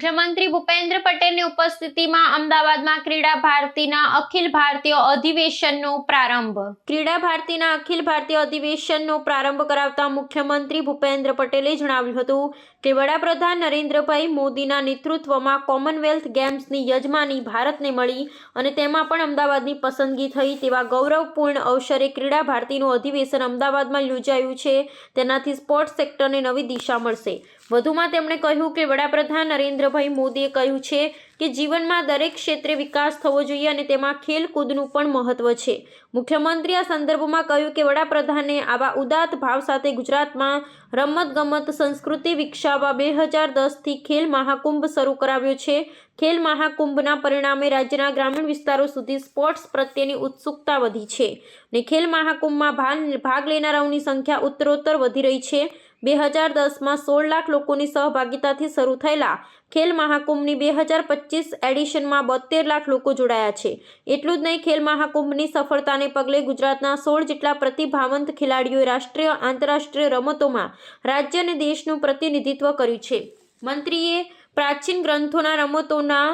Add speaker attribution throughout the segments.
Speaker 1: મુખ્યમંત્રી ભૂપેન્દ્ર પટેલની ઉપસ્થિતિમાં અમદાવાદમાં ક્રીડા ભારતીના અખિલ ભારતીય અધિવેશનનો પ્રારંભ. ક્રીડા ભારતીના અખિલ ભારતીય અધિવેશનનો પ્રારંભ કરાવતા મુખ્યમંત્રી ભૂપેન્દ્ર પટેલે જણાવ્યું હતું કે વડાપ્રધાન નરેન્દ્રભાઈ મોદીના નેતૃત્વમાં કોમનવેલ્થ ગેમ્સની યજમાની ભારતને મળી અને તેમાં પણ અમદાવાદની પસંદગી થઈ તેવા ગૌરવપૂર્ણ અવસરે ક્રીડા ભારતીનું અધિવેશન અમદાવાદમાં યોજાયું છે. તેનાથી સ્પોર્ટ્સ સેક્ટરને નવી દિશા મળશે. વધુમાં તેમણે કહ્યું કે વડાપ્રધાન નરેન્દ્રભાઈ મોદીએ કહ્યું છે કે જીવનમાં દરેક ક્ષેત્રે વિકાસ થવો જોઈએ અને તેમાં ખેલકૂદનું પણ મહત્વ છે. મુખ્યમંત્રીએ આ સંદર્ભમાં કહ્યું કે વડાપ્રધાને આવા ઉદાત્ત ભાવ સાથે ગુજરાતમાં રમતગમત સંસ્કૃતિ વિકસાવવા 2010થી ખેલ મહાકુંભ શરૂ કરાવ્યો છે. ખેલ મહાકુંભના પરિણામે રાજ્યના ગ્રામીણ વિસ્તારો સુધી સ્પોર્ટ્સ પ્રત્યેની ઉત્સુકતા વધી છે અને ખેલ મહાકુંભમાં ભાગ લેનારાઓની સંખ્યા ઉત્તરોત્તર વધી રહી છે. 2010માં 16 લાખ લોકોની સહભાગિતાથી શરૂ થયેલા ખેલ મહાકુંભની 2025 એડિશનમાં 72 લાખ લોકો જોડાયા છે. એટલું જ નહીં, ખેલ મહાકુંભની સફળતાને પગલે ગુજરાતના 16 જેટલા પ્રતિભાવંત ખેલાડીઓએ રાષ્ટ્રીય આંતરરાષ્ટ્રીય રમતોમાં રાજ્ય અને દેશનું પ્રતિનિધિત્વ કર્યું છે. મંત્રીએ પ્રાચીન ગ્રંથોના રમતોના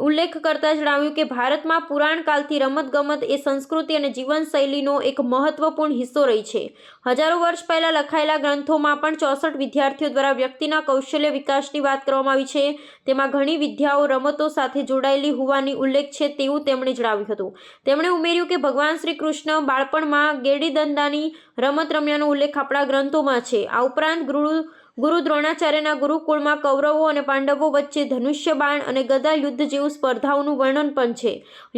Speaker 1: ઉલ્લેખ કરતા જણાવ્યું કે ભારતમાં પુરાણકાળથી રમતગમત એ સંસ્કૃતિ અને જીવનશૈલીનો એક મહત્વપૂર્ણ હિસ્સો રહી છે. હજારો વર્ષ પહેલાં લખાયેલા ગ્રંથોમાં પણ 64 વિદ્યાર્થીઓ દ્વારા વ્યક્તિના કૌશલ્ય વિકાસની વાત કરવામાં આવી છે. તેમાં ઘણી વિદ્યાઓ રમતો સાથે જોડાયેલી હોવાની ઉલ્લેખ છે તેવું તેમણે જણાવ્યું હતું. તેમણે ઉમેર્યું કે ભગવાન શ્રી કૃષ્ણ બાળપણમાં ગેડીદંડાની રમત રમ્યાનો ઉલ્લેખ આપણા ગ્રંથોમાં છે. આ ઉપરાંત ગુરુ દ્રોણાચાર્યના ગુરુકુળમાં કૌરવો અને પાંડવો વચ્ચે ધનુષ્ય બાણ અને ગદા યુદ્ધ જેવું સ્પર્ધાઓનું વર્ણન પણ છે.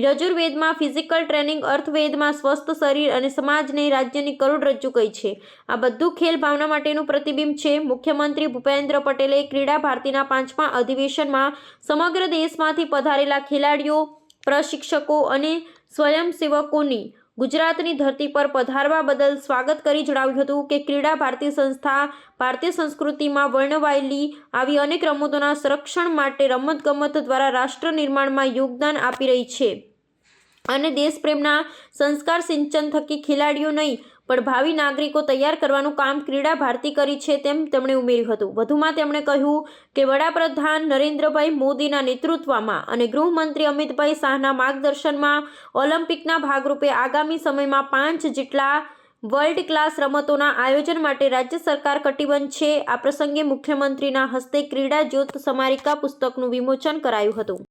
Speaker 1: યજુર્વેદમાં ફિઝિકલ ટ્રેનિંગ, અર્થવેદમાં સ્વસ્થ શરીર અને સમાજને રાજ્યની કરોડરજ્જુ કહી છે. આ બધું ખેલ ભાવના માટેનું પ્રતિબિંબ છે. મુખ્યમંત્રી ભૂપેન્દ્ર પટેલે ક્રીડા ભારતીના 5મા અધિવેશનમાં સમગ્ર દેશમાંથી પધારેલા ખેલાડીઓ, પ્રશિક્ષકો અને સ્વયંસેવકોની ગુજરાતની ધરતી પર પધારવા બદલ સ્વાગત કરી જણાવ્યું હતું કે ક્રીડા ભારતી સંસ્થા ભારતીય સંસ્કૃતિમાં વર્ણવાયેલી આવી અનેક રમતોના સંરક્ષણ માટે રમતગમત દ્વારા રાષ્ટ્ર નિર્માણમાં યોગદાન આપી રહી છે અને દેશપ્રેમના સંસ્કાર સિંચન થકી ખેલાડીઓ નહીં પણ ભાવિ નાગરિકો તૈયાર કરવાનું કામ ક્રીડા ભારતી કરી છે તેમ તેમણે ઉમેર્યું હતું. વધુમાં તેમણે કહ્યું કે વડાપ્રધાન નરેન્દ્રભાઈ મોદીના નેતૃત્વમાં અને ગૃહમંત્રી અમિતભાઈ શાહના માર્ગદર્શનમાં ઓલિમ્પિકના ભાગરૂપે આગામી સમયમાં 5 જેટલા વર્લ્ડ ક્લાસ રમતોના આયોજન માટે રાજ્ય સરકાર કટિબદ્ધ છે. આ પ્રસંગે મુખ્યમંત્રીના હસ્તે ક્રીડા જ્યોત સ્મારિકા પુસ્તકનું વિમોચન કરાયું હતું.